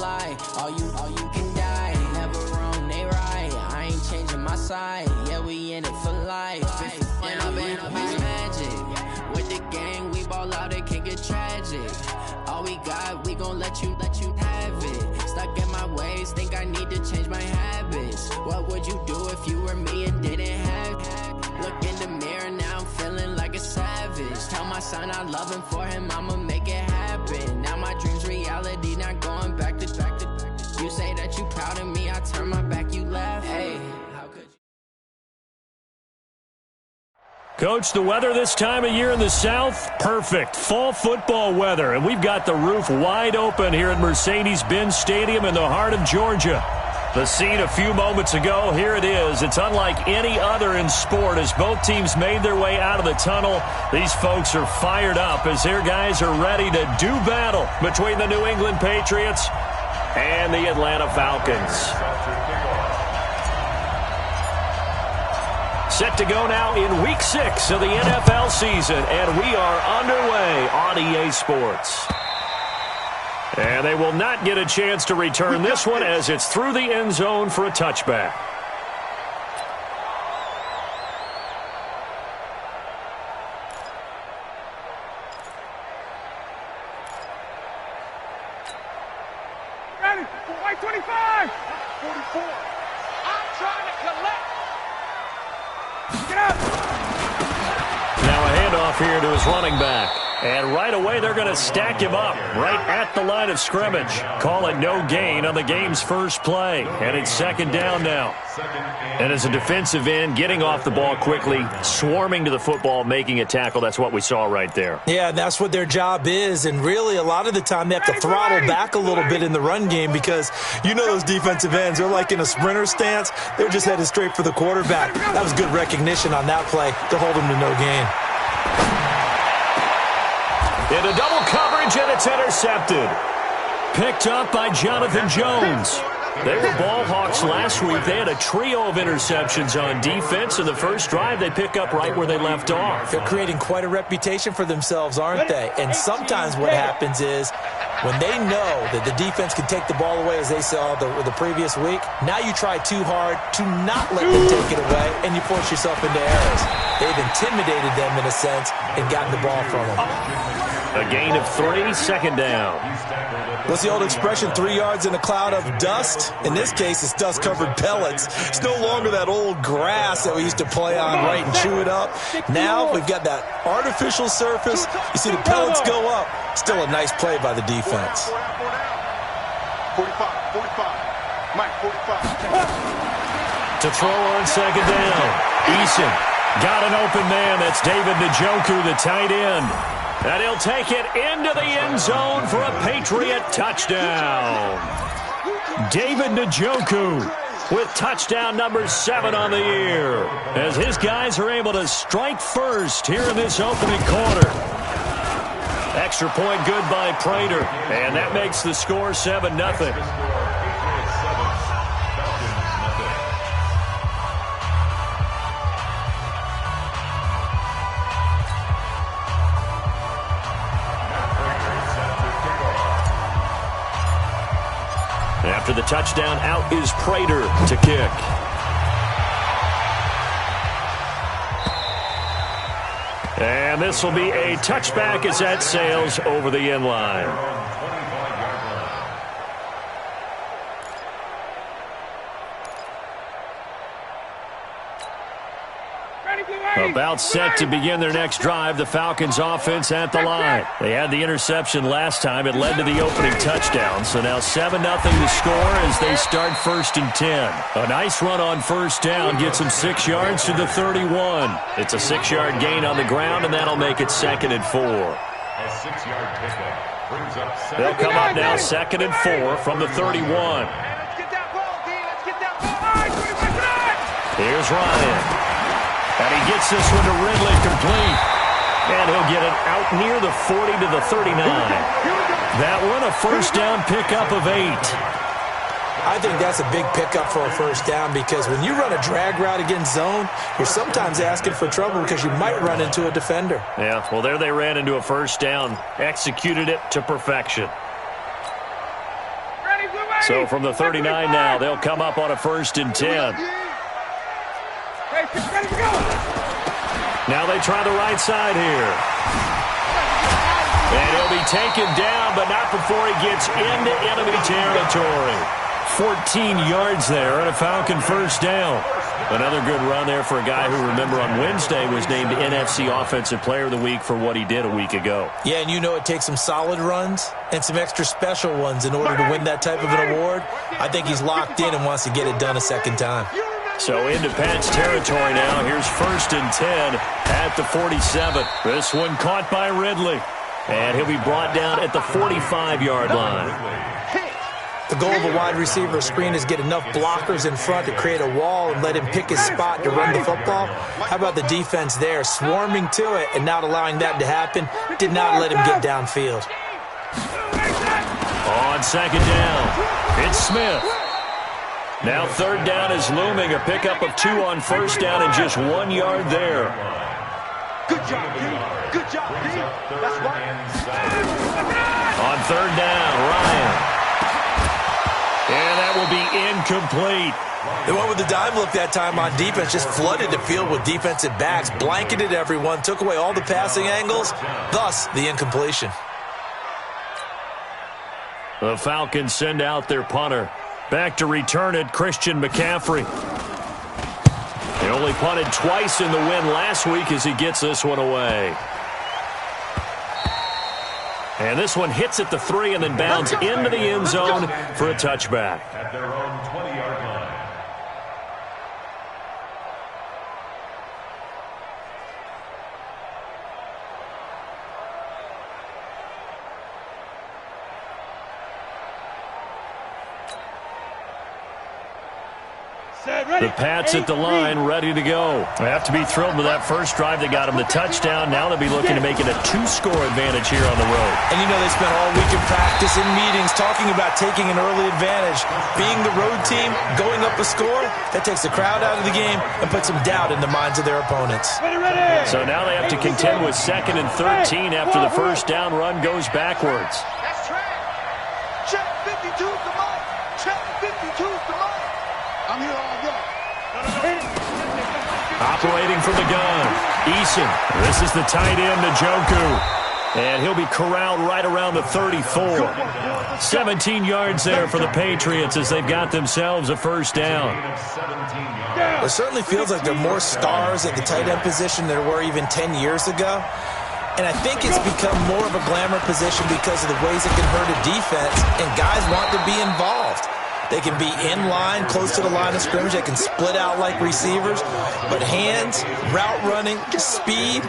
lie. All you can die. Never wrong, they right. I ain't changing my side. Yeah, we in it for life. And I've been magic. With the gang, we ball out, it can get tragic. All we got, we gon' let you have it. Stuck in my ways, think I need to change my habits. What would you do if you were me and didn't have it? Look in the mirror, now I'm feeling like a savage. Tell my son I love him, for him I'ma make it happen. Now my dream's reality, not going back to. You say that you proud of me, I turn my back, you laugh. Hey, how could you? Coach, the weather this time of year in the South, perfect. Fall football weather, and we've got the roof wide open here at Mercedes-Benz Stadium in the heart of Georgia. The scene a few moments ago, here it is. It's unlike any other in sport as both teams made their way out of the tunnel. These folks are fired up as their guys are ready to do battle between the New England Patriots and the Atlanta Falcons. Set to go now in Week 6 of the NFL season, and we are underway on EA Sports. And they will not get a chance to return this one as it's through the end zone for a touchback. Ready, white 25, 44. I'm trying to collect. Get up. Now a handoff here to his running back. And right away, they're going to stack him up right at the line of scrimmage. Call it no gain on the game's first play. And it's second down now. And as a defensive end, getting off the ball quickly, swarming to the football, making a tackle, that's what we saw right there. Yeah, that's what their job is. And really, a lot of the time, they have to throttle back a little bit in the run game because you know those defensive ends, they're like in a sprinter stance. They're just headed straight for the quarterback. That was good recognition on that play to hold him to no gain. Into double coverage, and it's intercepted. Picked up by Jonathan Jones. They were ball hawks last week. They had a trio of interceptions on defense. In the first drive, they pick up right where they left off. They're creating quite a reputation for themselves, aren't they? And sometimes what happens is when they know that the defense can take the ball away, as they saw the previous week, now you try too hard to not let them take it away, and you force yourself into errors. They've intimidated them in a sense and gotten the ball from them. A gain of 3, second down. What's the old expression, 3 yards in a cloud of dust? In this case, it's dust-covered pellets. It's no longer that old grass that we used to play on, right, and chew it up. Now we've got that artificial surface. You see the pellets go up. Still a nice play by the defense. 45. Mike, 45. To throw on second down. Eason got an open man. That's David Njoku, the tight end. And he'll take it into the end zone for a Patriot touchdown. David Njoku with touchdown number 7 on the year as his guys are able to strike first here in this opening quarter. Extra point good by Prater, and that makes the score 7-0. After the touchdown, out is Prater to kick. And this will be a touchback as that sails over the end line. About set to begin their next drive, the Falcons offense at the line. They had the interception last time. It led to the opening touchdown. So now 7-0 to score as they start 1st and 10. A nice run on first down gets them 6 yards to the 31. It's a 6-yard gain on the ground, and that'll make it 2nd and 4. A 6-yard pickup brings up 2nd. They'll come up now 2nd and 4 from the 31. Let's get that ball, D. Let's get that ball. Here's Ryan. And he gets this one to Ridley complete. And he'll get it out near the 40 to the 39. That one a first down pickup of 8. I think that's a big pickup for a first down because when you run a drag route against zone, you're sometimes asking for trouble because you might run into a defender. Yeah, well, there they ran into a first down. Executed it to perfection. Ready, Blue So from the 39 now, they'll come up on a 1st and 10. Now they try the right side here. And he'll be taken down, but not before he gets into enemy territory. 14 yards there and a Falcon 1st down. Another good run there for a guy who, remember, on Wednesday was named NFC Offensive Player of the Week for what he did a week ago. Yeah, and you know it takes some solid runs and some extra special ones in order to win that type of an award. I think he's locked in and wants to get it done a second time. So into Pat's territory now. Here's 1st and 10 at the 47. This one caught by Ridley. And he'll be brought down at the 45-yard line. The goal of a wide receiver screen is get enough blockers in front to create a wall and let him pick his spot to run the football. How about the defense there, swarming to it and not allowing that to happen? Did not let him get downfield. On 2nd down, it's Smith. Now 3rd down is looming. A pickup of 2 on 1st down and just 1 yard there. Good job, D. Good job, D. That's right. On 3rd down, Ryan. And that will be incomplete. They went with the dime look that time on defense, just flooded the field with defensive backs, blanketed everyone, took away all the passing angles, thus the incompletion. The Falcons send out their punter. Back to return it, Christian McCaffrey. He only punted twice in the win last week as he gets this one away. And this one hits at the 3 and then bounds into the end zone for a touchback. At their own 20-yard line. The Pats at the line, ready to go. They have to be thrilled with that first drive that got them the touchdown. Now they'll be looking to make it a 2-score advantage here on the road. And you know they spent all week in practice and meetings talking about taking an early advantage. Being the road team, going up a score, that takes the crowd out of the game and puts some doubt in the minds of their opponents. So now they have to contend with 2nd and 13 after the first down run goes backwards. That's track. Check 52's the mark. Check 52's the mark. I'm here all day. Operating from the gun, Eason. This is the tight end, Njoku. And he'll be corralled right around the 34. 17 yards there for the Patriots as they've got themselves a 1st down. It certainly feels like there are more stars at the tight end position than there were even 10 years ago. And I think it's become more of a glamour position because of the ways it can hurt a defense, and guys want to be involved. They can be in line, close to the line of scrimmage. They can split out like receivers. But hands, route running, speed,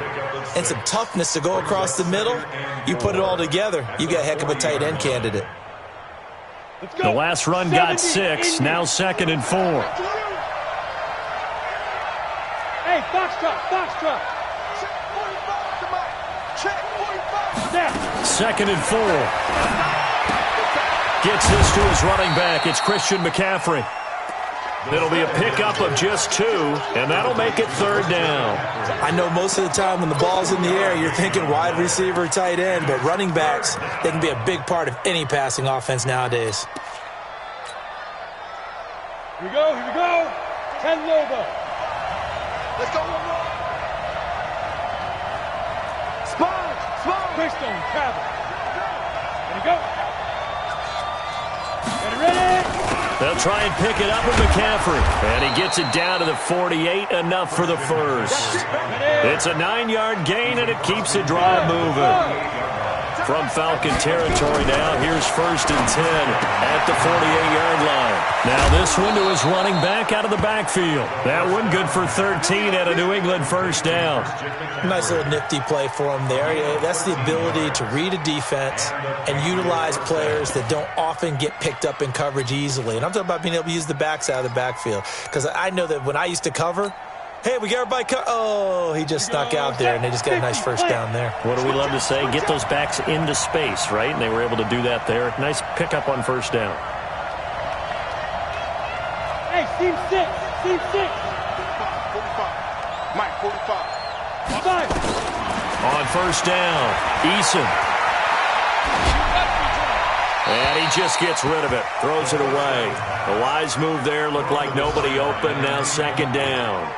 and some toughness to go across the middle, you put it all together, you got a heck of a tight end candidate. The last run got 6, now 2nd and 4. Hey, foxtrot. Check 45, come on. Check 45. 2nd and 4. Gets this to his running back. It's Christian McCaffrey. It'll be a pickup of just 2, and that'll make it 3rd down. I know most of the time when the ball's in the air, you're thinking wide receiver, tight end, but running backs, they can be a big part of any passing offense nowadays. Here we go. 10 logo. Let's go. Spot. Christian, travel. Here we go. They'll try and pick it up with McCaffrey. And he gets it down to the 48, enough for the 1st. It's a 9-yard gain, and it keeps the drive moving. From Falcon territory now, here's 1st and 10 at the 48-yard line. Now this one to his running back out of the backfield. That one good for 13 at a New England 1st down. Nice little nifty play for him there. That's the ability to read a defense and utilize players that don't often get picked up in coverage easily. And I'm talking about being able to use the backs out of the backfield. Because I know that when I used to cover, hey, we got everybody oh, he just snuck out there, and they just got a nice 1st down there. What do we love to say? Get those backs into space, right? And they were able to do that there. Nice pickup on 1st down. Hey, team 6. 45. Mike, 45. 5. On 1st down, Eason. And he just gets rid of it, throws it away. A wise move there, looked like nobody open, now second down.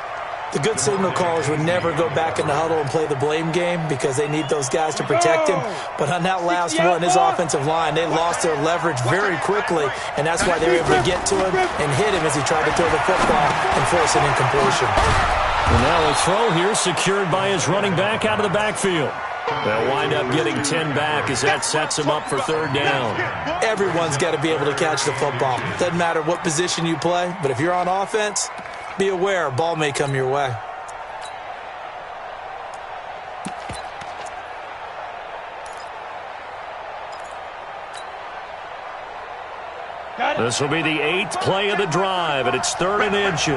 The good signal callers would never go back in the huddle and play the blame game because they need those guys to protect him. But on that last one, his offensive line, they lost their leverage very quickly, and that's why they were able to get to him and hit him as he tried to throw the football and force an incompletion. And now a throw here secured by his running back out of the backfield. They'll wind up getting 10 back as that sets him up for third down. Everyone's got to be able to catch the football. Doesn't matter what position you play, but if you're on offense, be aware a ball may come your way. This will be the 8th play of the drive, and it's 3rd and inches.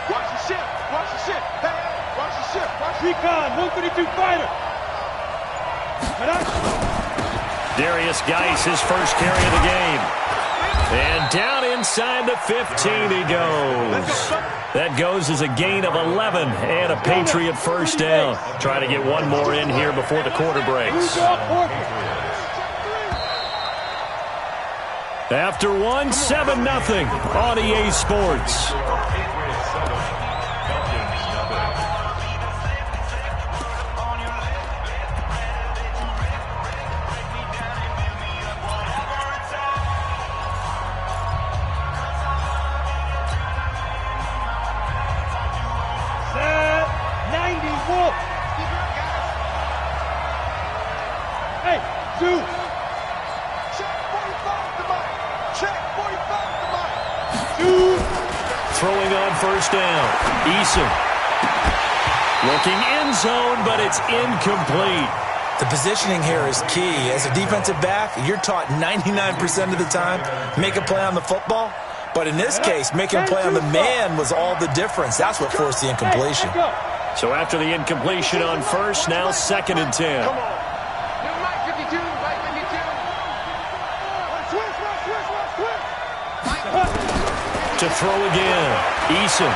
Watch the ship. Watch the ship. Hey, watch the ship. Watch Recon, 132 fighter. Darius Geis, his first carry of the game. And down inside the 15 he goes. That goes as a gain of 11 and a Patriot first down. Try to get one more in here before the quarter breaks. After one, 7-0 on EA Sports. Throwing on first down. Eason. Looking end zone, but it's incomplete. The positioning here is key. As a defensive back, you're taught 99% of the time, make a play on the football. But in this case, making a play on the man was all the difference. That's what forced the incompletion. So after the incompletion on first, now 2nd and 10. To throw again. Eason.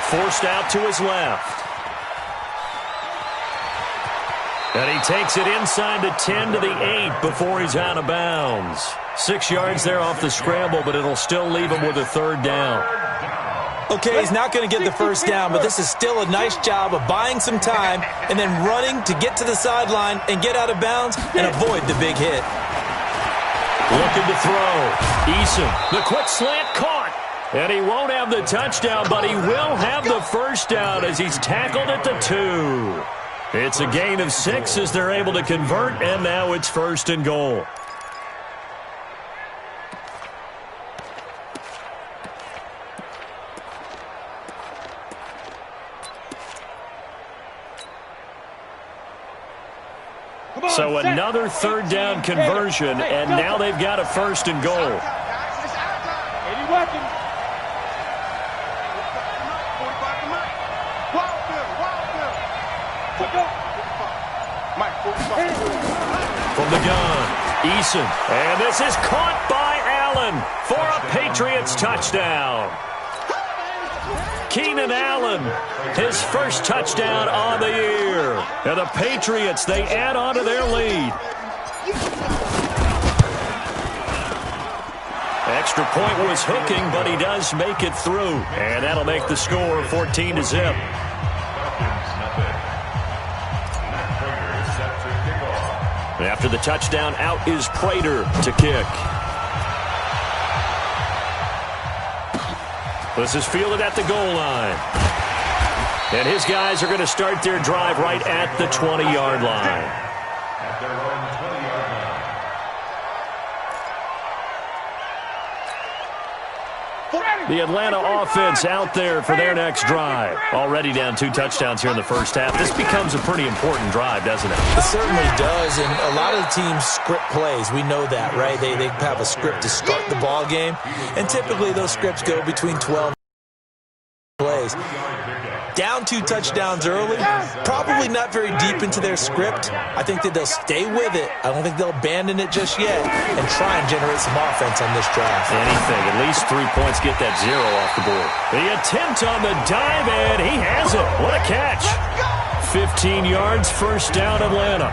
Forced out to his left. And he takes it inside the 10 to the 8 before he's out of bounds. 6 yards there off the scramble, but it'll still leave him with a third down. Okay, he's not going to get the first down, but this is still a nice job of buying some time and then running to get to the sideline and get out of bounds and avoid the big hit. Looking to throw. Eason, the quick slant caught. And he won't have the touchdown, but he will have the first down as he's tackled at the 2. It's a gain of 6 as they're able to convert, and now it's 1st and goal. So another third down conversion, and now they've got a 1st and goal. From the gun, Eason, and this is caught by Allen for a Patriots touchdown. Keenan Allen, his first touchdown on the year. And the Patriots, they add on to their lead. Extra point was hooking, but he does make it through. And that'll make the score 14-0. After the touchdown, out is Prater to kick. This is fielded at the goal line. And his guys are going to start their drive right at the 20-yard line. The Atlanta offense out there for their next drive. Already down 2 touchdowns here in the first half. This becomes a pretty important drive, doesn't it? It certainly does, and a lot of the teams script plays. We know that, right? They have a script to start the ball game, and typically those scripts go between 12 plays. Down 2 touchdowns early, probably not very deep into their script. I think that they'll stay with it. I don't think they'll abandon it just yet and try and generate some offense on this drive. Anything, at least 3 points, get that 0 off the board. The attempt on the dive, and he has it. What a catch. 15 yards, first down, Atlanta.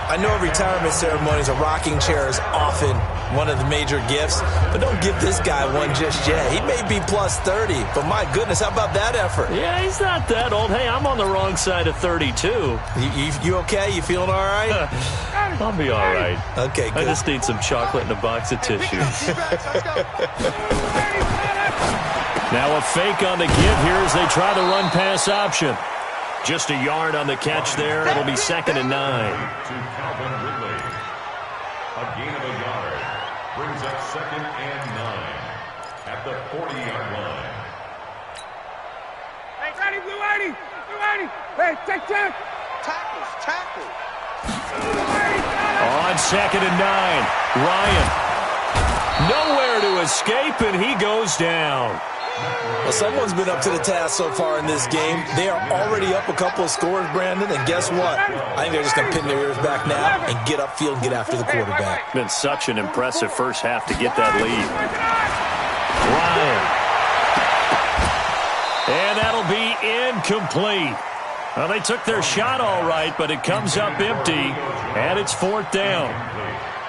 I know retirement ceremonies, a rocking chair is often one of the major gifts, but don't give this guy one just yet. He may be plus 30, but my goodness, how about that effort? Yeah, he's not that old. Hey, I'm on the wrong side of 32. You okay? You feeling all right? I'll be all right. Okay, good. I just need some chocolate and a box of tissues. Now a fake on the give here as they try the run-pass option. Just a yard on the catch there. It'll be 2nd and 9. To Calvin Ridley. A gain of a yard. Brings up 2nd and 9. At the 40-yard line. Hey, ready, Blue 80. Blue 80. Hey, check. Tackles. On 2nd and 9. Ryan. Nowhere to escape, and he goes down. Well, someone's been up to the task so far in this game. They are already up a couple of scores, Brandon, and guess what? I think they're just going to pin their ears back now and get upfield and get after the quarterback. Been such an impressive first half to get that lead. Ryan. And that'll be incomplete. Well, they took their shot all right, but it comes up empty, and it's 4th down.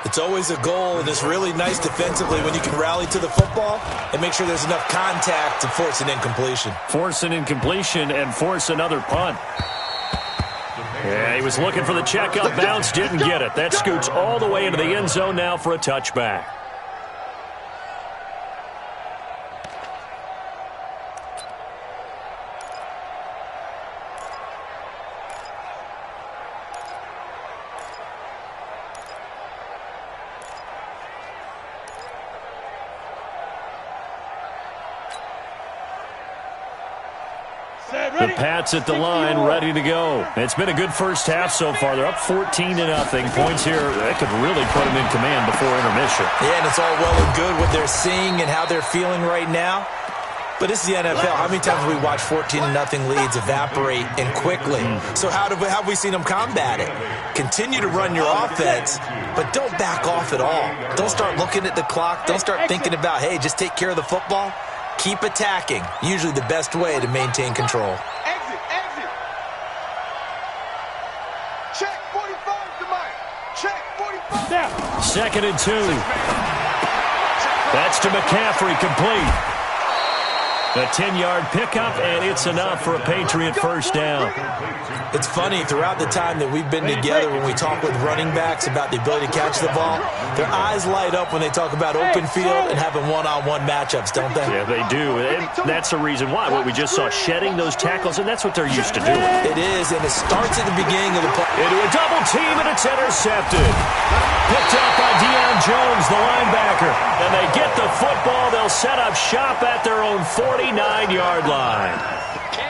It's always a goal, and it's really nice defensively when you can rally to the football and make sure there's enough contact to force an incompletion. Force an incompletion and force another punt. Yeah, he was looking for the checkup bounce, didn't get it. That scoots all the way into the end zone now for a touchback. The Pats at the line, ready to go. It's been a good first half so far. They're up 14-0. Points here, that could really put them in command before intermission. Yeah, and it's all well and good what they're seeing and how they're feeling right now. But this is the NFL. How many times have we watched 14-0 leads evaporate and quickly? So how have we seen them combat it? Continue to run your offense, but don't back off at all. Don't start looking at the clock. Don't start thinking about, hey, just take care of the football. Keep attacking. Usually the best way to maintain control. Exit. Check 45 to Mike. Check 45. Now. 2nd and 2. That's to McCaffrey, complete. A 10-yard pickup, and it's enough for a Patriot first down. It's funny, throughout the time that we've been together, when we talk with running backs about the ability to catch the ball, their eyes light up when they talk about open field and having one-on-one matchups, don't they? Yeah, they do. And that's the reason why. What we just saw, shedding those tackles, and that's what they're used to doing. It is, and it starts at the beginning of the play. Into a double team, and it's intercepted. Picked up by Deion Jones, the linebacker. And they get the football. They'll set up shop at their own 49-yard line.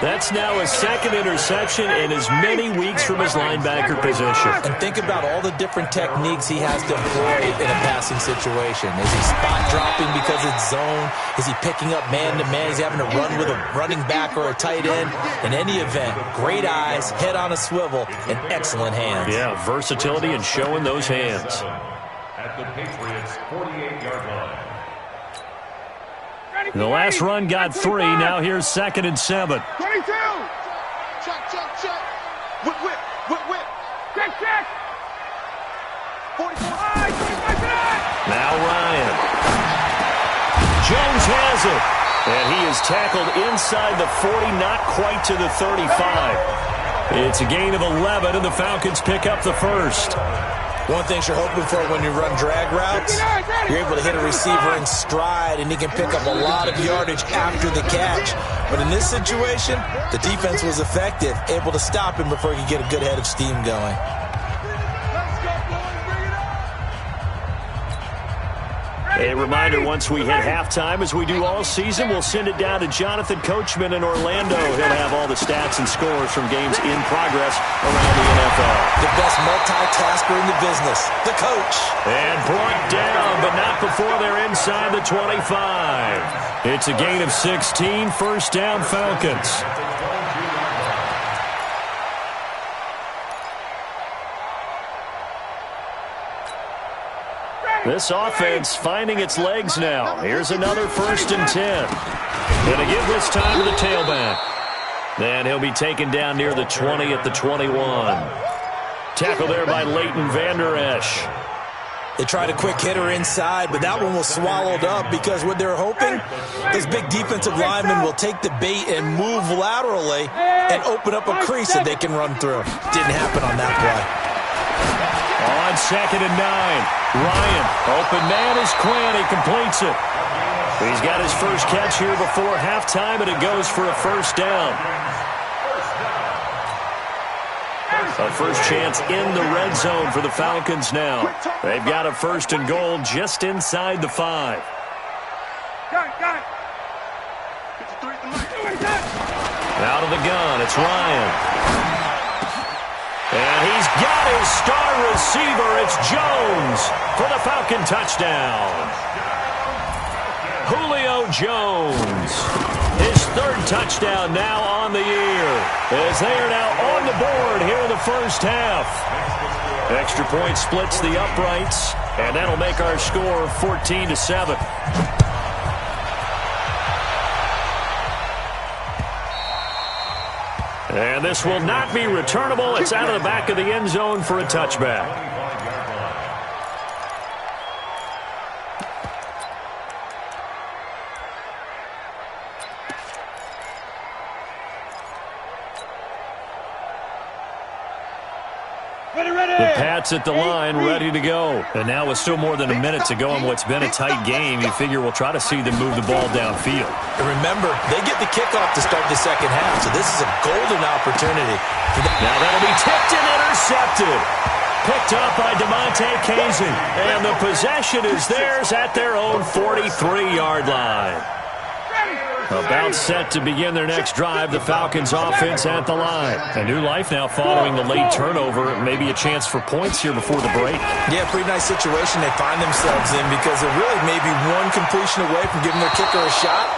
That's now a second interception in as many weeks from his linebacker position. And think about all the different techniques he has to employ in a passing situation. Is he spot dropping because it's zone? Is he picking up man-to-man? Is he having to run with a running back or a tight end? In any event, great eyes, head on a swivel, and excellent hands. Yeah, versatility and showing those hands. At the Patriots' 48-yard line. The last run got 3. Now here's 2nd and 7. 22. Check. Whip. Check. 44. Now Ryan. Jones has it. And he is tackled inside the 40, not quite to the 35. It's a gain of 11, and the Falcons pick up the first. One thing you're hoping for when you run drag routes, you're able to hit a receiver in stride, and he can pick up a lot of yardage after the catch. But in this situation, the defense was effective, able to stop him before he could get a good head of steam going. A reminder, once we hit halftime, as we do all season, we'll send it down to Jonathan Coachman in Orlando. He'll have all the stats and scores from games in progress around the NFL. The best multitasker in the business, the coach. And brought down, but not before they're inside the 25. It's a gain of 16, first down Falcons. This offense finding its legs now. Here's another 1st and 10. Going to give this time to the tailback. Then he'll be taken down near the 20 at the 21. Tackle there by Leighton Vander Esch. They tried a quick hitter inside, but that one was swallowed up because what they're hoping, this big defensive lineman will take the bait and move laterally and open up a crease that they can run through. Didn't happen on that play. On 2nd and 9, Ryan, open man is Quinn. He completes it. He's got his first catch here before halftime, and it goes for a first down. A first chance in the red zone for the Falcons now. They've got a 1st and goal just inside the 5. Out of the gun, it's Ryan. And he's got his star receiver. It's Jones for the Falcon touchdown. Julio Jones. His 3rd touchdown now on the year, as they are now on the board here in the first half. Extra point splits the uprights, and that'll make our score 14-7. And this will not be returnable. It's out of the back of the end zone for a touchback. The Pats at the line, ready to go. And now with still more than a minute to go in what's been a tight game, you figure we'll try to see them move the ball downfield. And remember, they get the kickoff to start the second half, so this is a golden opportunity. Now that'll be tipped and intercepted. Picked up by DeMonte Kazin. And the possession is theirs at their own 43-yard line. About set to begin their next drive, the Falcons offense at the line. A new life now following the late turnover. Maybe a chance for points here before the break. Yeah, pretty nice situation they find themselves in because they're really maybe one completion away from giving their kicker a shot,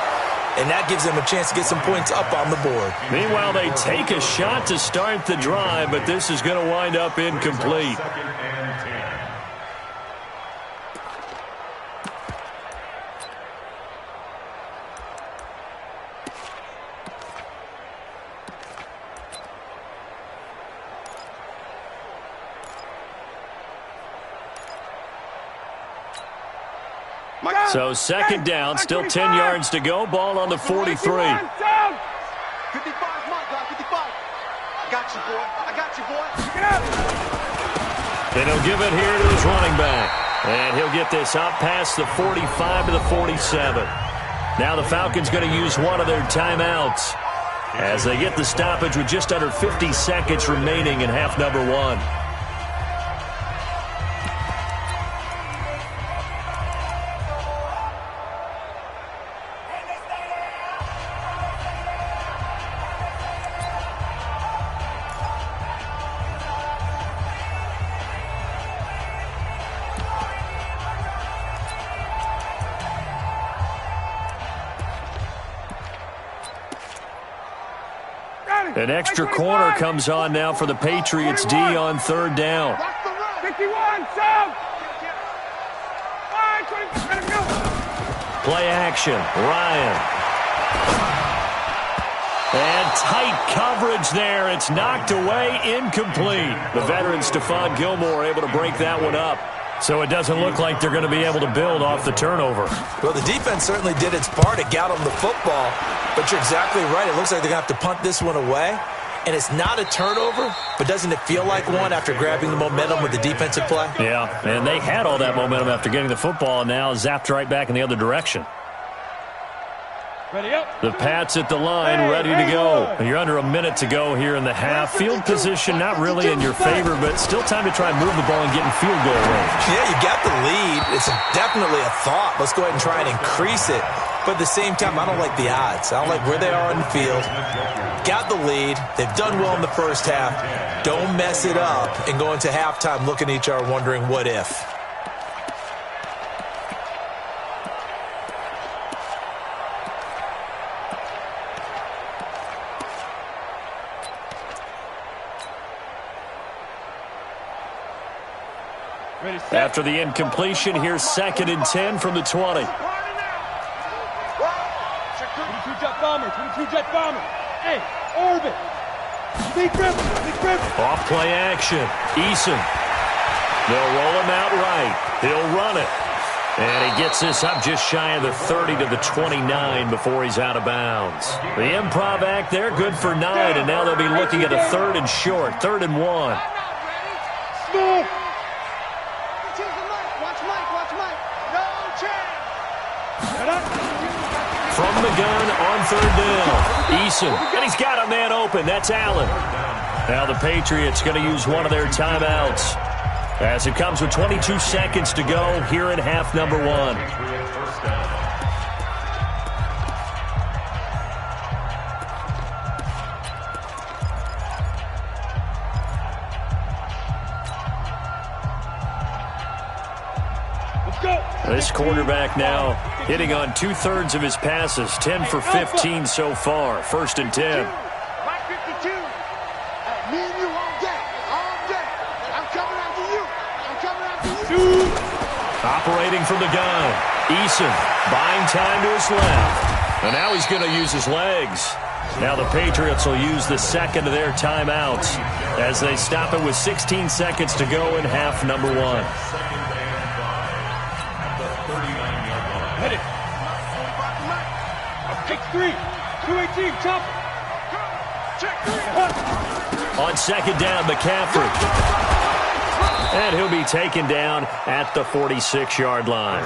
and that gives them a chance to get some points up on the board. Meanwhile, they take a shot to start the drive, but this is going to wind up incomplete. So 2nd down, still 10 yards to go. Ball on the 43. 55, my God, 55. I got you, boy. I got you, boy. Get up. And he'll give it here to his running back. And he'll get this up past the 45 to the 47. Now the Falcons going to use one of their timeouts as they get the stoppage with just under 50 seconds remaining in half number 1. An extra corner comes on now for the Patriots D on 3rd down. 51, Sam! Play action, Ryan. And tight coverage there. It's knocked away, incomplete. The veteran Stephon Gilmore able to break that one up. So it doesn't look like they're going to be able to build off the turnover. Well, the defense certainly did its part. It got them the football. But you're exactly right. It looks like they're going to have to punt this one away. And it's not a turnover, but doesn't it feel like one after grabbing the momentum with the defensive play? Yeah, and they had all that momentum after getting the football and now zapped right back in the other direction. Ready up. The Pats at the line, ready to go. You're under a minute to go here in the half. Field position not really in your favor, but still time to try and move the ball and get in field goal range. Yeah, you got the lead. It's definitely a thought. Let's go ahead and try and increase it. But at the same time, I don't like the odds. I don't like where they are on the field. Got the lead. They've done well in the first half. Don't mess it up and go into halftime looking at each other wondering what if. After the incompletion, here's 2nd and 10 from the 20. 22 jet bomber, 22 jet bomber. Hey, orbit. Off play action. Eason. They'll roll him out right. He'll run it. And he gets this up just shy of the 30 to the 29 before he's out of bounds. The improv act there, good for 9, and now they'll be looking at a 3rd and short, 3rd and 1. From the gun on 3rd down. Eason, and he's got a man open. That's Allen. Now the Patriots going to use one of their timeouts, as it comes with 22 seconds to go here in half number 1. This quarterback now hitting on 2/3 of his passes, 10 for 15 so far. 1st and 10. Operating from the gun. Eason buying time to his left. And now he's going to use his legs. Now the Patriots will use the second of their timeouts as they stop it with 16 seconds to go in half number 1. On 2nd down, McCaffrey. And he'll be taken down at the 46-yard line.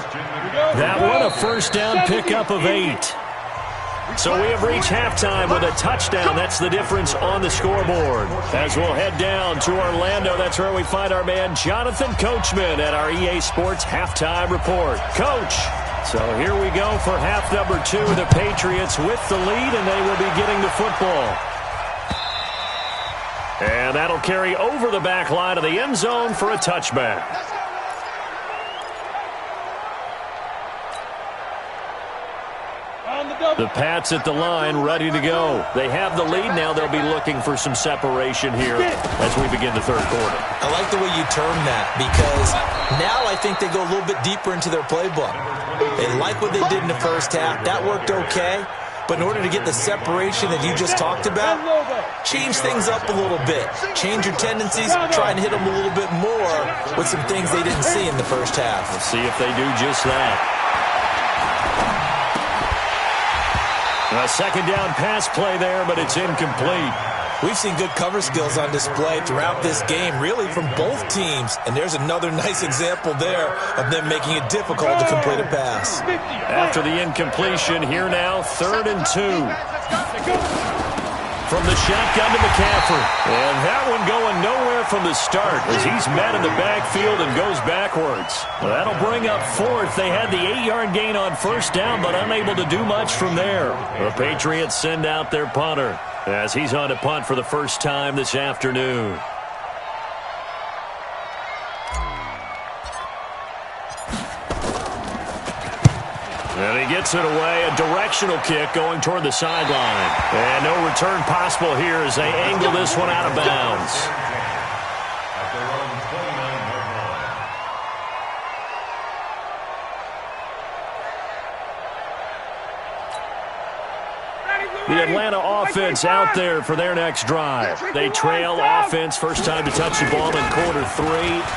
That one a 1st down pickup of 8. So we have reached halftime with a touchdown. That's the difference on the scoreboard. As we'll head down to Orlando, that's where we find our man Jonathan Coachman at our EA Sports Halftime Report. Coach, so here we go for half number 2. The Patriots with the lead, and they will be getting the football. And that'll carry over the back line of the end zone for a touchback. The Pats at the line, ready to go. They have the lead now. They'll be looking for some separation here as we begin the 3rd quarter. I like the way you term that, because now I think they go a little bit deeper into their playbook. They like what they did in the 1st half. That worked okay. But in order to get the separation that you just talked about, change things up a little bit. Change your tendencies, try and hit them a little bit more with some things they didn't see in the 1st half. We'll see if they do just that. A 2nd down pass play there, but it's incomplete. We've seen good cover skills on display throughout this game, really from both teams. And there's another nice example there of them making it difficult to complete a pass. After the incompletion, here now, 3rd and 2. From the shotgun to McCaffrey. And that one going nowhere from the start as he's met in the backfield and goes backwards. That'll bring up 4th. They had the 8-yard gain on 1st down, but unable to do much from there. The Patriots send out their punter as he's on to punt for the first time this afternoon. And he gets it away, a directional kick going toward the sideline. And no return possible here as they angle this one out of bounds. The Atlanta offense out there for their next drive. They trail offense, first time to touch the ball in quarter 3,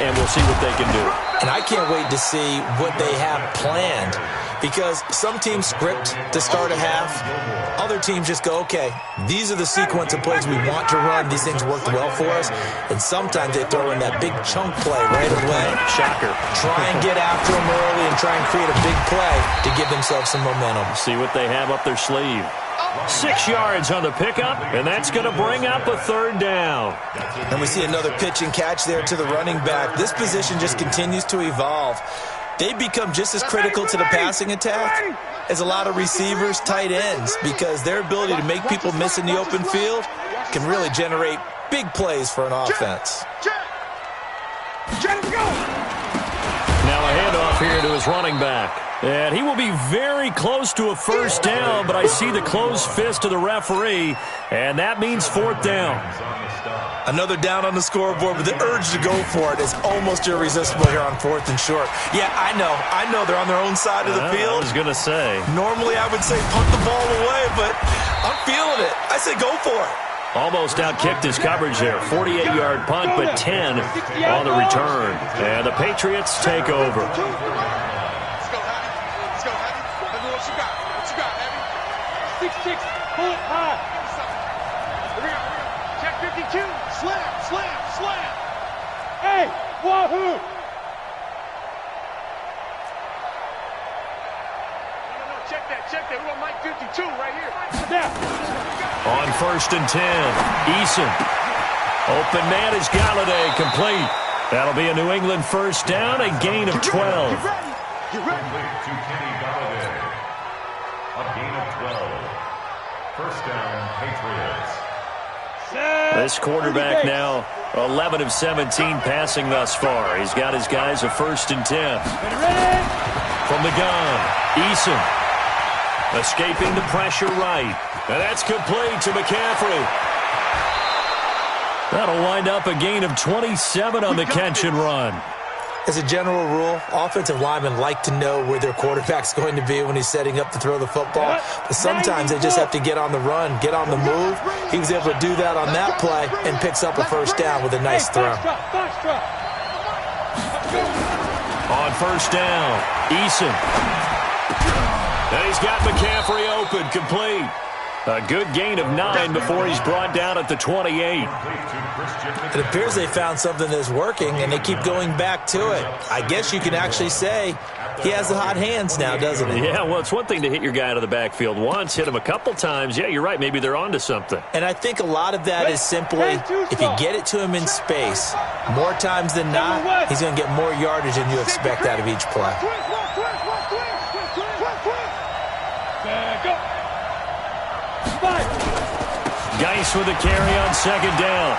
and we'll see what they can do. And I can't wait to see what they have planned, because some teams script to start a half. Other teams just go, okay, these are the sequence of plays we want to run. These things worked well for us. And sometimes they throw in that big chunk play right away. Shocker. Try and get after them early and try and create a big play to give themselves some momentum. See what they have up their sleeve. 6 yards on the pickup, and that's going to bring up a 3rd down. And we see another pitch and catch there to the running back. This position just continues to evolve. They become just as critical to the passing attack as a lot of receivers, tight ends, because their ability to make people miss in the open field can really generate big plays for an offense. Now a handoff here to his running back. And he will be very close to a 1st down, but I see the closed fist of the referee, and that means 4th down. Another down on the scoreboard, but the urge to go for it is almost irresistible here on 4th and short. Yeah, I know they're on their own side of the field. I was going to say. Normally I would say punt the ball away, but I'm feeling it. I say go for it. Almost outkicked his coverage there. 48-yard punt, but 10 on the return. And the Patriots take over. Let's go, Heavy. Let's go, Heavy. Let me what you got. What you got, Heavy? 6'6", pull it high. Here we go. Check 52. Slam, slam, slam. Hey, wahoo. No, check that. We want Mike 52 right here. Now. On 1st and 10, Eason. Open man is Galladay, complete. That'll be a New England first down, a gain of 12. Get ready. Complete to Kenny Galladay. A gain of 12. First down, Patriots. This quarterback now 11 of 17 passing thus far. He's got his guys a 1st and 10. From the gun, Eason. Escaping the pressure right. And that's complete to McCaffrey. That'll wind up a gain of 27 on the catch and run. As a general rule, offensive linemen like to know where their quarterback's going to be when he's setting up to throw the football. But sometimes they just have to get on the run, get on the move. He was able to do that on that play and picks up a first down with a nice throw. On 1st down, Eason. And he's got McCaffrey open, complete. A good gain of 9 before he's brought down at the 28. It appears they found something that's working, and they keep going back to it. I guess you can actually say he has the hot hands now, doesn't he? Yeah, well, it's one thing to hit your guy out of the backfield once, hit him a couple times. Yeah, you're right. Maybe they're onto something. And I think a lot of that is simply if you get it to him in space, more times than not, he's going to get more yardage than you expect out of each play. Geis with a carry on 2nd down.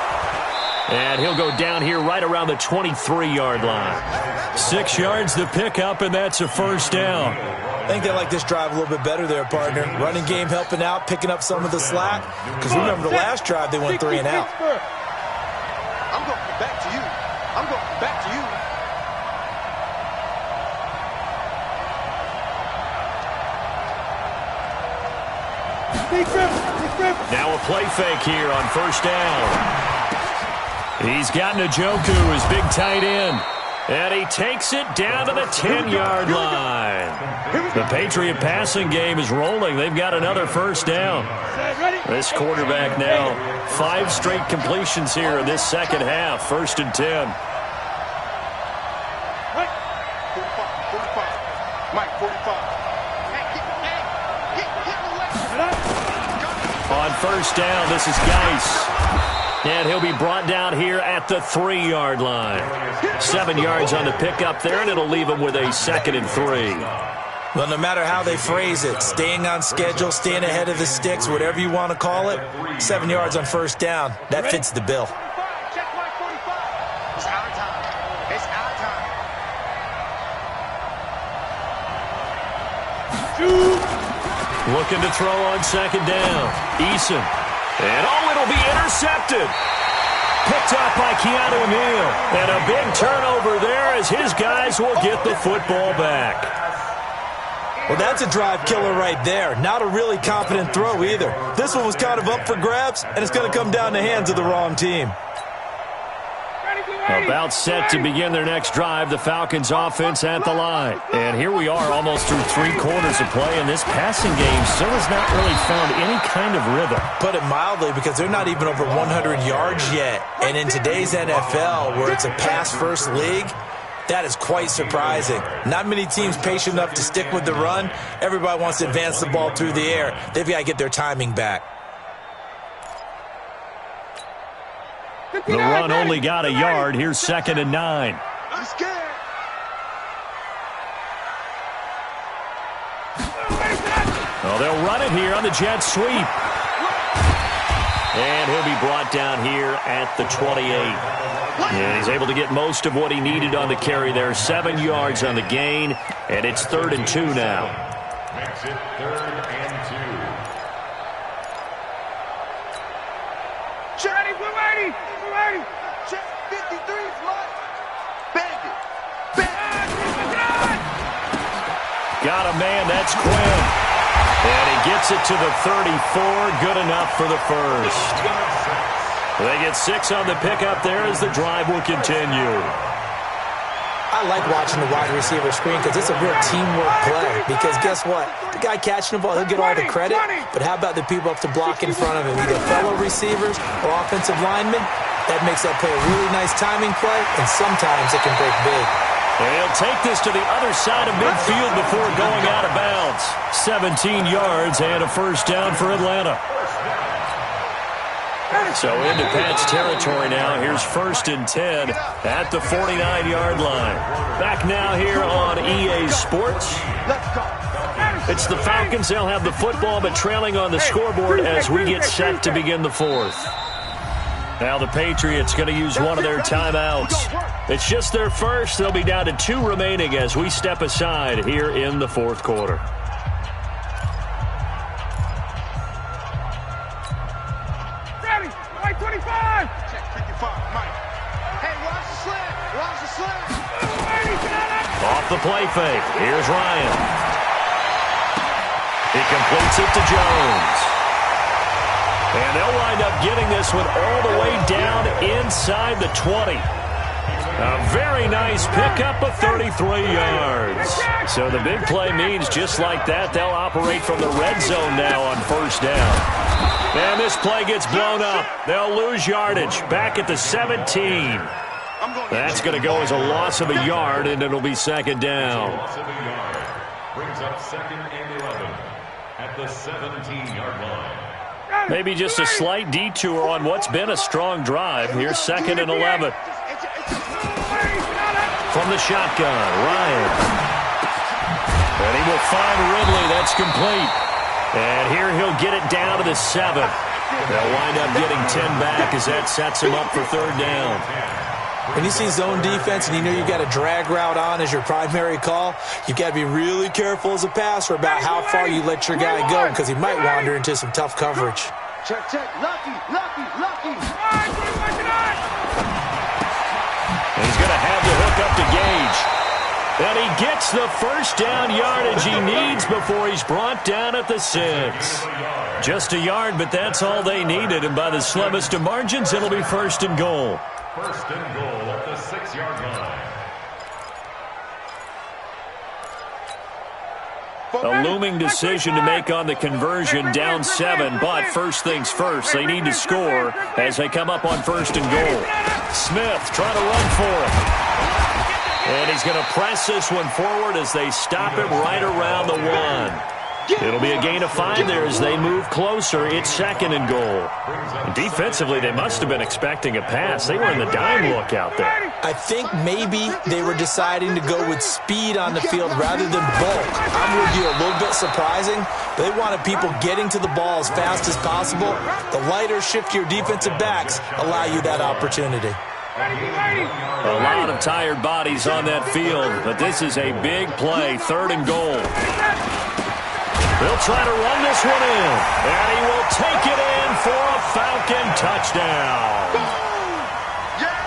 And he'll go down here right around the 23-yard line. 6 yards the pickup, and that's a first down. I think they like this drive a little bit better there, partner. Running game helping out, picking up some of the slack. Because remember the last drive, they went 3 and out. I'm going back to you. I'm going back to you. Now a play fake here on 1st down. He's got Njoku, his big tight end. And he takes it down to the 10-yard line. The Patriot passing game is rolling. They've got another first down. This quarterback now 5 straight completions here in this second half. 1st and 10. Mike, 45. On 1st down, this is Geis. And he'll be brought down here at the 3-yard line. 7 yards on the pickup there, and it'll leave him with a 2nd and 3. Well, no matter how they phrase it, staying on schedule, staying ahead of the sticks, whatever you want to call it, 7 yards on 1st down, that fits the bill. Check Mike 45. It's our time. It's our time. Looking to throw on 2nd down. Eason. And it'll be intercepted. Picked up by Keanu Neal. And a big turnover there as his guys will get the football back. Well, that's a drive killer right there. Not a really confident throw either. This one was kind of up for grabs, and it's going to come down the hands of the wrong team. About set to begin their next drive, the Falcons offense at the line. And here we are almost through 3 quarters of play, and this passing game still has not really found any kind of rhythm. Put it mildly, because they're not even over 100 yards yet. And in today's NFL, where it's a pass-first league, that is quite surprising. Not many teams patient enough to stick with the run. Everybody wants to advance the ball through the air. They've got to get their timing back. The run only got a yard. Here's 2nd and 9. I'm scared. Oh, they'll run it here on the jet sweep. And he'll be brought down here at the 28. And he's able to get most of what he needed on the carry there. 7 yards on the gain, and it's 3rd and 2 now. Makes it 3rd and 2. We're ready. Check 53's Mike. Bang it. Bang it. Got a man, that's Quinn. And he gets it to the 34. Good enough for the first. They get 6 on the pickup there as the drive will continue. I like watching the wide receiver screen because it's a real teamwork play. Because guess what? The guy catching the ball, he'll get all the credit. But how about the people up to block in front of him? Either fellow receivers or offensive linemen. That makes that play a really nice timing play, and sometimes it can break big. And he'll take this to the other side of midfield before going out of bounds. 17 yards and a first down for Atlanta. So into Pat's territory now. Here's 1st and 10 at the 49-yard line. Back now here on EA Sports. It's the Falcons. They'll have the football, but trailing on the scoreboard as we get set to begin the 4th. Now the Patriots going to use one of their timeouts. It's just their first. They'll be down to 2 remaining as we step aside here in the 4th quarter. Ready, Mike 25. Check 55, Mike. Hey, watch the slant. Watch the slant. Off the play fake. Here's Ryan. He completes it to Jones. And they'll wind up getting this one all the way down inside the 20. A very nice pickup of 33 yards. So the big play means just like that, they'll operate from the red zone now on 1st down. And this play gets blown up. They'll lose yardage back at the 17. That's going to go as a loss of a yard, and it'll be 2nd down. Loss of a yard brings up 2nd and 11 at the 17-yard line. Maybe just a slight detour on what's been a strong drive. Here's 2nd and 11. From the shotgun, Ryan. And he will find Ridley. That's complete. And here he'll get it down to the 7. They'll wind up getting 10 back as that sets him up for 3rd down. When you see zone defense and you know you've got a drag route on as your primary call, you've got to be really careful as a passer about how far you let your guy go because he might wander into some tough coverage. Check, check. Lucky. And he's going to have the hook up to Gage. And he gets the first down yardage he needs before he's brought down at the 6. Just a yard, but that's all they needed. And by the slimmest of margins, it'll be 1st and goal. 1st and goal at the 6-yard line. A looming decision to make on the conversion, down 7, but first things first, they need to score as they come up on 1st and goal. Smith trying to run for it. And he's going to press this one forward as they stop him right around the 1. It'll be a gain of 5 there as they move closer. It's 2nd and goal. And defensively, they must have been expecting a pass. They were in the dime look out there. I think maybe they were deciding to go with speed on the field rather than bulk. I'm with you, a little bit surprising. They wanted people getting to the ball as fast as possible. The lighter, shiftier defensive backs allow you that opportunity. A lot of tired bodies on that field, but this is a big play, 3rd and goal. They'll try to run this one in, and he will take it in for a Falcon touchdown.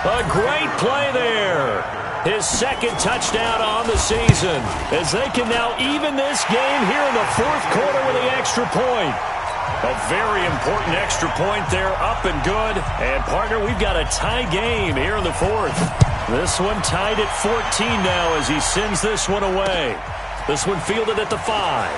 A great play there. His 2nd touchdown on the season as they can now even this game here in the 4th quarter with the extra point. A very important extra point there, up and good. And, partner, we've got a tie game here in the 4th. This one tied at 14 now as he sends this one away. This one fielded at the 5.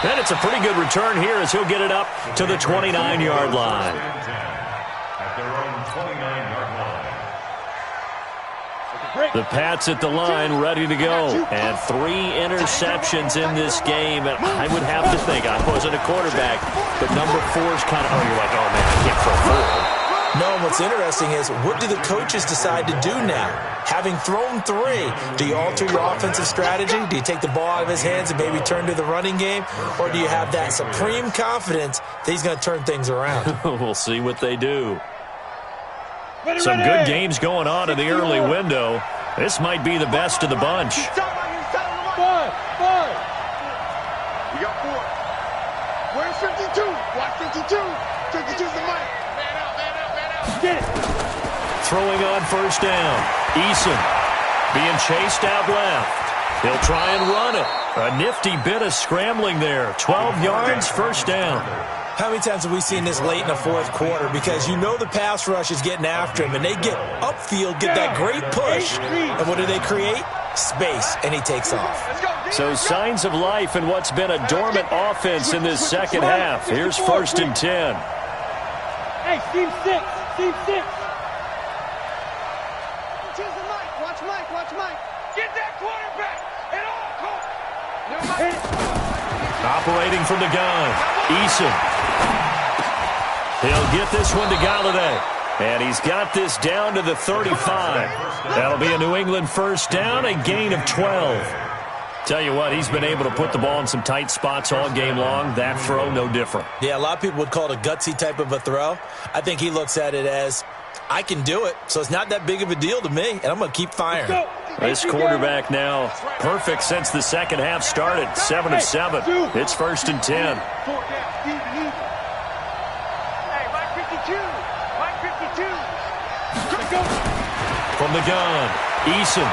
And it's a pretty good return here as he'll get it up to the 29-yard line. At their own 29-yard line. The Pats at the line, ready to go. And 3 interceptions in this game. And I would have to think, I wasn't a quarterback, but number 4 is kind of, you're like, oh, man, I can't throw 4. No, what's interesting is, what do the coaches decide to do now? Having thrown 3, do you alter your offensive strategy? Do you take the ball out of his hands and maybe turn to the running game? Or do you have that supreme confidence that he's going to turn things around? We'll see what they do. Some good games going on in the early window. This might be the best of the bunch. We got 4. Where's 52? Watch 52. 52's the mic. Man out. Get it. Throwing on 1st down. Eason being chased out left. He'll try and run it. A nifty bit of scrambling there. 12 yards, first down. How many times have we seen this late in the fourth quarter? Because you know the pass rush is getting after him, and they get upfield, get that great push. And what do they create? Space, and he takes off. So signs of life in what's been a dormant offense in this second half. Here's 1st and 10. Hey, team 6. Team 6. Watch Mike. Get that quarterback. And all, Operating from the gun, Eason. He'll get this one to Galladay. And he's got this down to the 35. That'll be a New England first down, a gain of 12. Tell you what, he's been able to put the ball in some tight spots all game long. That throw, no different. Yeah, a lot of people would call it a gutsy type of a throw. I think he looks at it as, I can do it, so it's not that big of a deal to me, and I'm going to keep firing. This quarterback now perfect since the second half started. 7 of 7. It's 1st and 10. From the gun, Eason.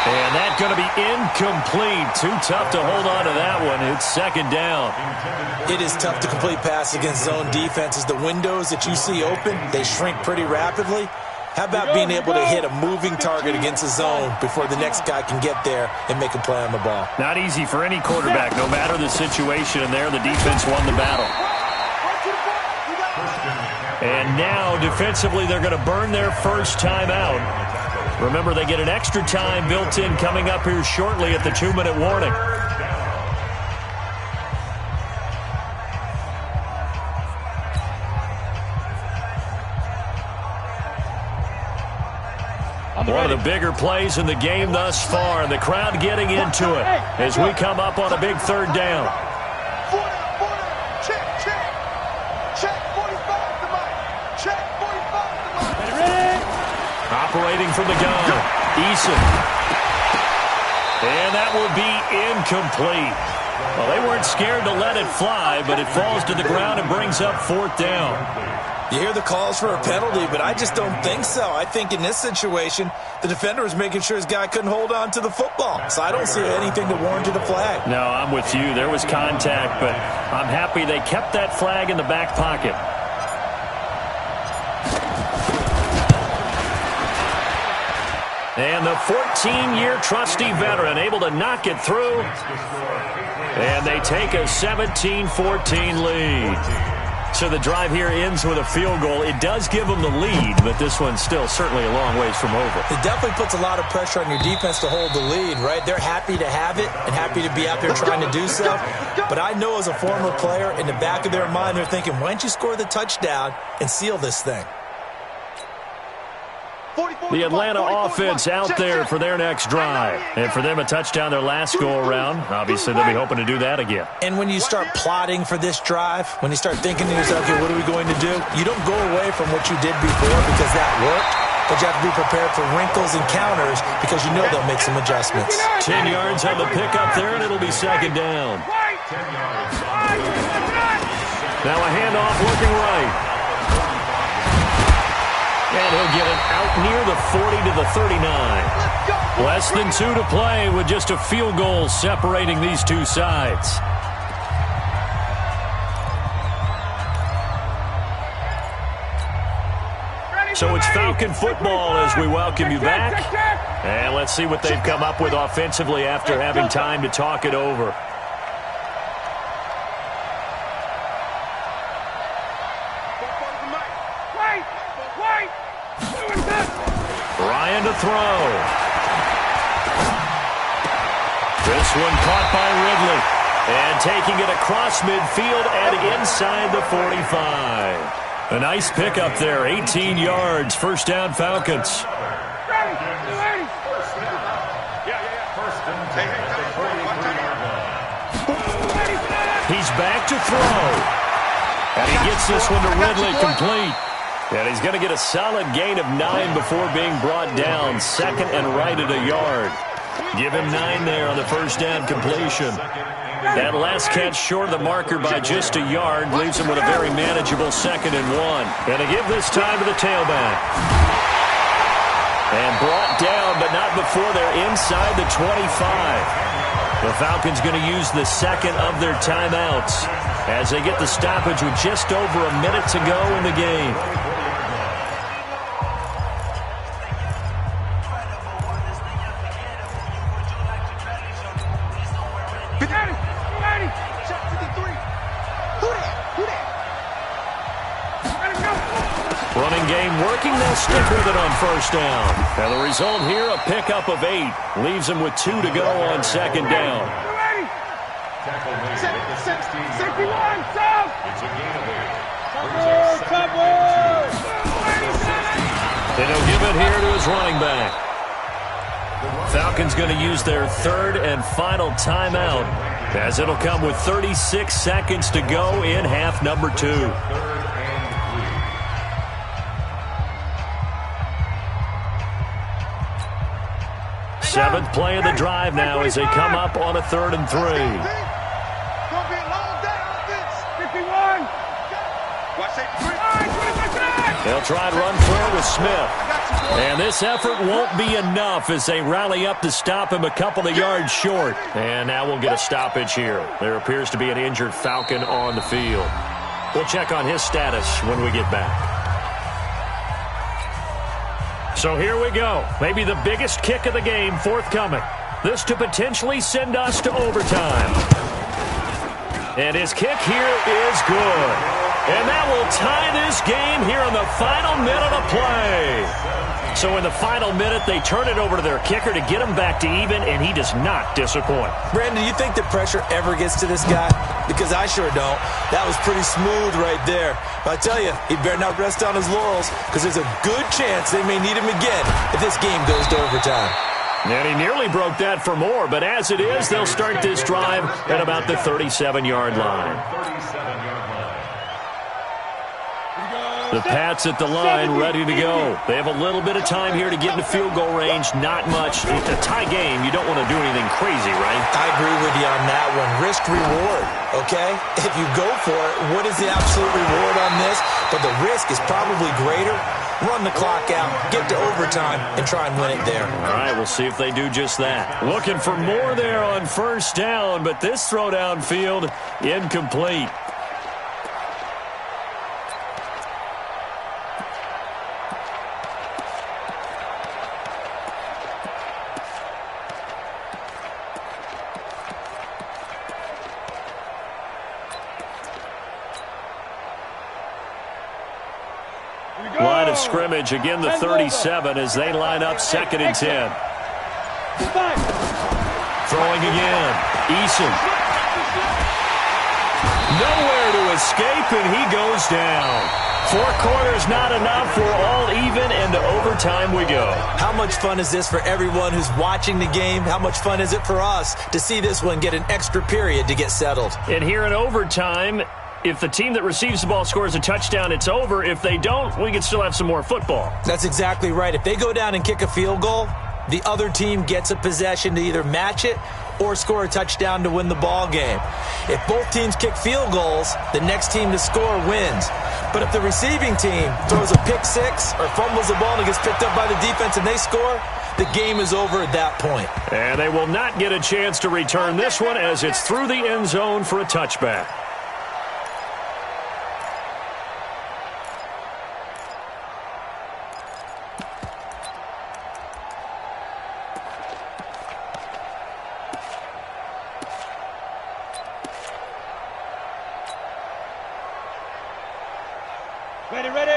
And that's going to be incomplete. Too tough to hold on to that one. It's 2nd down. It is tough to complete pass against zone defenses. The windows that you see open, they shrink pretty rapidly. How about being able to hit a moving target against a zone before the next guy can get there and make a play on the ball? Not easy for any quarterback, no matter the situation. And there, the defense won the battle. And now, defensively, they're going to burn their first time out. Remember, they get an extra time built in coming up here shortly at the 2-minute warning. One of the bigger plays in the game thus far, and the crowd getting into it as we come up on a big 3rd down. Operating from the gun, Eason. And that will be incomplete. Well, they weren't scared to let it fly, but it falls to the ground and brings up 4th down. You hear the calls for a penalty, but I just don't think so. I think in this situation, the defender was making sure his guy couldn't hold on to the football. So I don't see anything that warranted a flag. No, I'm with you. There was contact, but I'm happy they kept that flag in the back pocket. And the 14-year trusty veteran able to knock it through. And they take a 17-14 lead. So the drive here ends with a field goal. It does give them the lead, but this one's still certainly a long ways from over. It definitely puts a lot of pressure on your defense to hold the lead, right? They're happy to have it and happy to be out there trying to do so. But I know as a former player, in the back of their mind, they're thinking, why don't you score the touchdown and seal this thing? The Atlanta offense out there for their next drive. And for them, a touchdown their last go-around. Obviously, they'll be hoping to do that again. And when you start plotting for this drive, when you start thinking to yourself, okay, what are we going to do? You don't go away from what you did before because that worked, but you have to be prepared for wrinkles and counters because you know they'll make some adjustments. 10 yards on the pickup there, and it'll be 2nd down. Now a handoff looking right. And he'll get it out near the 40 to the 39. Less than 2 to play with just a field goal separating these two sides. So it's Falcon football as we welcome you back. And let's see what they've come up with offensively after having time to talk it over. Ryan to throw. This one caught by Ridley. And taking it across midfield and inside the 45. A nice pickup there, 18 yards, first down Falcons. He's back to throw. And he gets this one to Ridley complete. And he's going to get a solid gain of 9 before being brought down. 2nd and right at a yard. Give him 9 there on the first down completion. That last catch short of the marker by just a yard leaves him with a very manageable 2nd and 1. And to give this time to the tailback. And brought down, but not before they're inside the 25. The Falcons going to use the second of their timeouts as they get the stoppage with just over a minute to go in the game. Running game working, they'll stick with it on first down. And the result here, a pickup of 8. Leaves them with 2 to go on second down. Tackle made at the 16. Safety one, south. It's a gain of 8. And he'll give it here to his running back. Falcons going to use their third and final timeout as it'll come with 36 seconds to go in half number 2. Seventh play of the drive now as they come up on a 3rd and 3. They'll try and run for it with Smith. And this effort won't be enough as they rally up to stop him a couple of yards short. And now we'll get a stoppage here. There appears to be an injured Falcon on the field. We'll check on his status when we get back. So here we go. Maybe the biggest kick of the game forthcoming. This to potentially send us to overtime. And his kick here is good. And that will tie this game here in the final minute of play. So in the final minute, they turn it over to their kicker to get him back to even, and he does not disappoint. Brandon, do you think the pressure ever gets to this guy? Because I sure don't. That was pretty smooth right there. But I tell you, he better not rest on his laurels because there's a good chance they may need him again if this game goes to overtime. And he nearly broke that for more, but as it is, they'll start this drive at about the 37-yard line. The Pats at the line, ready to go. They have a little bit of time here to get into field goal range. Not much. It's a tie game. You don't want to do anything crazy, right? I agree with you on that one. Risk-reward, okay? If you go for it, what is the absolute reward on this? But the risk is probably greater. Run the clock out, get to overtime, and try and win it there. All right, we'll see if they do just that. Looking for more there on first down, but this throw downfield, incomplete. Line of scrimmage, again the 37 as they line up 2nd and 10. Throwing again. Eason. Nowhere to escape, and he goes down. 4 quarters not enough. We're all even, and to overtime we go. How much fun is this for everyone who's watching the game? How much fun is it for us to see this one get an extra period to get settled? And here in overtime, if the team that receives the ball scores a touchdown, it's over. If they don't, we can still have some more football. That's exactly right. If they go down and kick a field goal, the other team gets a possession to either match it or score a touchdown to win the ball game. If both teams kick field goals, the next team to score wins. But if the receiving team throws a pick six or fumbles the ball and it gets picked up by the defense and they score, the game is over at that point. And they will not get a chance to return this one as it's through the end zone for a touchback.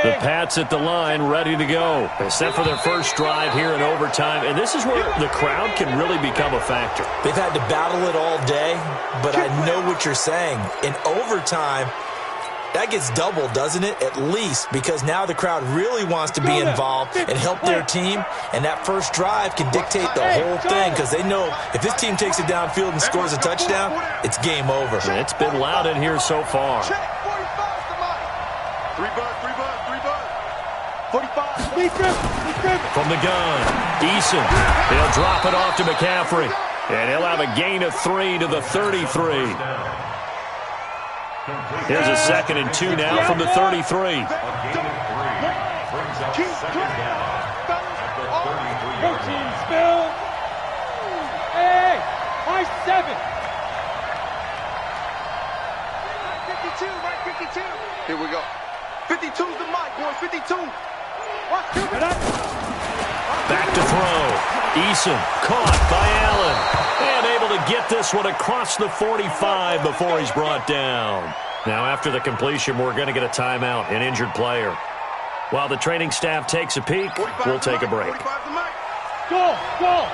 The Pats at the line, ready to go. They set for their first drive here in overtime, and this is where the crowd can really become a factor. They've had to battle it all day, but I know what you're saying. In overtime, that gets doubled, doesn't it? At least, because now the crowd really wants to be involved and help their team, and that first drive can dictate the whole thing because they know if this team takes it downfield and scores a touchdown, it's game over. It's been loud in here so far. 45. From the gun, Eason. He'll drop it off to McCaffrey. And he'll have a gain of 3 to the 33. Here's a 2nd and 2 now from the 33. A gain of 3 brings up 2nd down at the 33. 7. 52, right 52. Here we go. 52's the mic, boys. 52. Back to throw. Eason caught by Allen. And able to get this one across the 45 before he's brought down. Now after the completion, we're going to get a timeout, an injured player. While the training staff takes a peek, we'll take a break. 45's the mic. Go, go.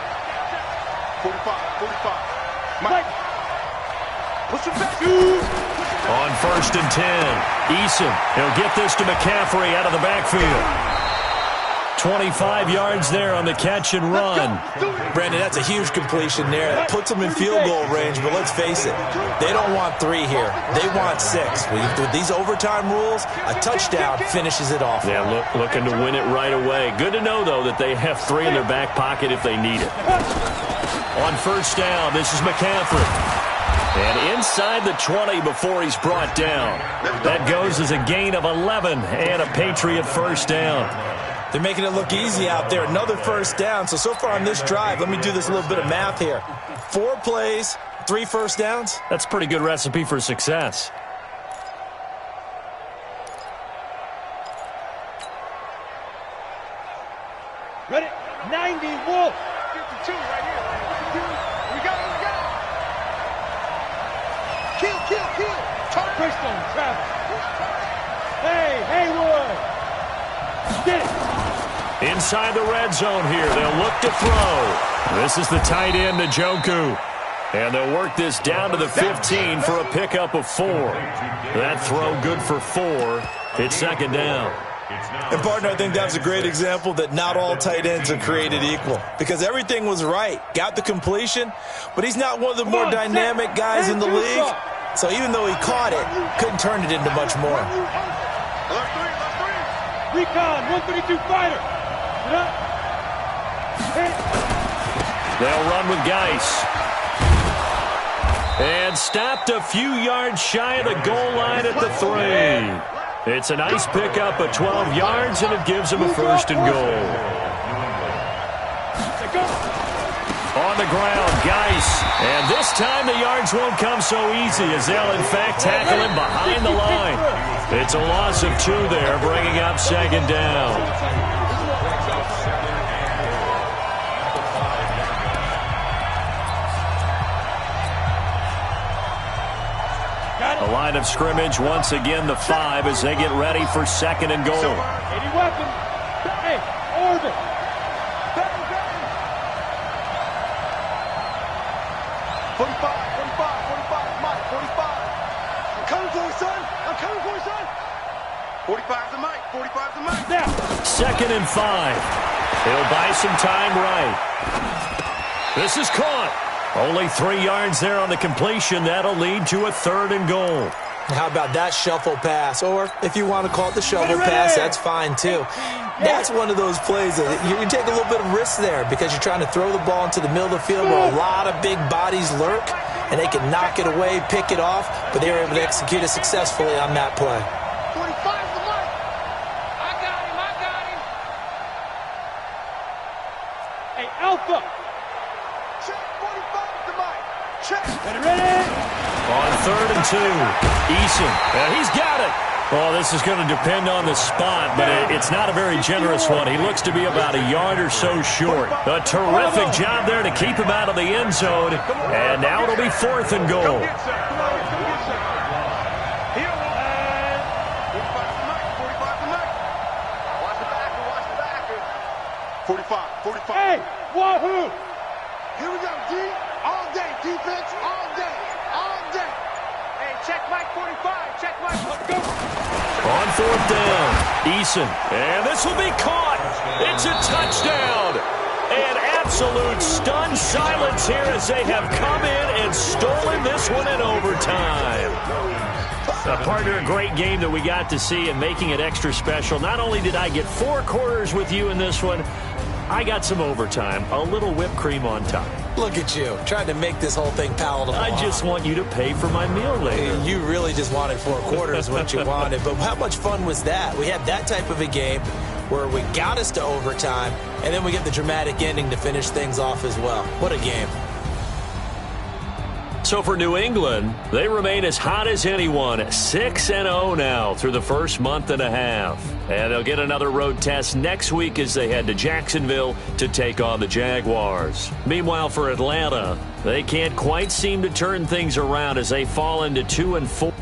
45. Mike. Push it back. On 1st and 10, Eason, he'll get this to McCaffrey out of the backfield. 25 yards there on the catch and run. Brandon, that's a huge completion there. That puts them in field goal range, but let's face it, they don't want 3 here. They want 6. With these overtime rules, a touchdown finishes it off. Yeah, looking to win it right away. Good to know, though, that they have 3 in their back pocket if they need it. On 1st down, this is McCaffrey. And inside the 20 before he's brought down. That goes as a gain of 11 and a Patriot 1st down. They're making it look easy out there. Another 1st down. So far on this drive, let me do this little bit of math here. 4 plays, 3 1st downs. That's a pretty good recipe for success. Ready? 90, Wolf. 52 right here. 52. We got it. Kill. Crystal, Travis. Hey, Haywood. Get it. Inside the red zone here, they'll look to throw. This is the tight end, Njoku. And they'll work this down to the 15 for a pickup of 4. That throw good for 4. It's 2nd down. And, partner, I think that's a great example that not all tight ends are created equal. Because everything was right. Got the completion, but he's not one of the more dynamic guys in the league. So even though he caught it, couldn't turn it into much more. Left 3. Recon, 132 fighter. They'll run with Geis. And stopped a few yards shy of the goal line at the 3. It's a nice pickup of 12 yards, and it gives them a 1st and goal. On the ground, Geis. And this time the yards won't come so easy as they'll, in fact, tackle him behind the line. It's a loss of 2 there, bringing up 2nd down. The line of scrimmage, once again, the 5 as they get ready for 2nd and goal. 80 weapon. Hey, orbit. 45, Mike, 45. I'm coming for you, son. 45's the mic. Now. 2nd and 5. He'll buy some time right. This is caught. Only 3 yards there on the completion. That'll lead to a 3rd and goal. How about that shuffle pass? Or if you want to call it the shovel pass, that's fine too. That's one of those plays that you take a little bit of risk there because you're trying to throw the ball into the middle of the field where a lot of big bodies lurk, and they can knock it away, pick it off, but they were able to execute it successfully on that play. 45's the mic. I got him. Hey, Alpha. Check, 45's the mic. Check. Ready? On 3rd and 2, Eason. He's got it. Well, this is going to depend on the spot, but it's not a very generous one. He looks to be about a yard or so short. A terrific job there to keep him out of the end zone. And now it'll be 4th and goal. 45. Hey, wahoo! Here we go, D. All day, defense, all day. Hey, check Mike 45, check Mike. Let's go. On 4th down, Eason. And this will be caught. It's a touchdown. And absolute stunned silence here as they have come in and stolen this one in overtime. Partner, a great game that we got to see and making it extra special. Not only did I get 4 quarters with you in this one, I got some overtime, a little whipped cream on top. Look at you, trying to make this whole thing palatable. I just want you to pay for my meal later. You really just wanted 4 quarters, what you wanted. But how much fun was that? We had that type of a game where we got us to overtime, and then we get the dramatic ending to finish things off as well. What a game. So for New England, they remain as hot as anyone, 6-0 now through the first month and a half. And they'll get another road test next week as they head to Jacksonville to take on the Jaguars. Meanwhile, for Atlanta, they can't quite seem to turn things around as they fall into 2-4.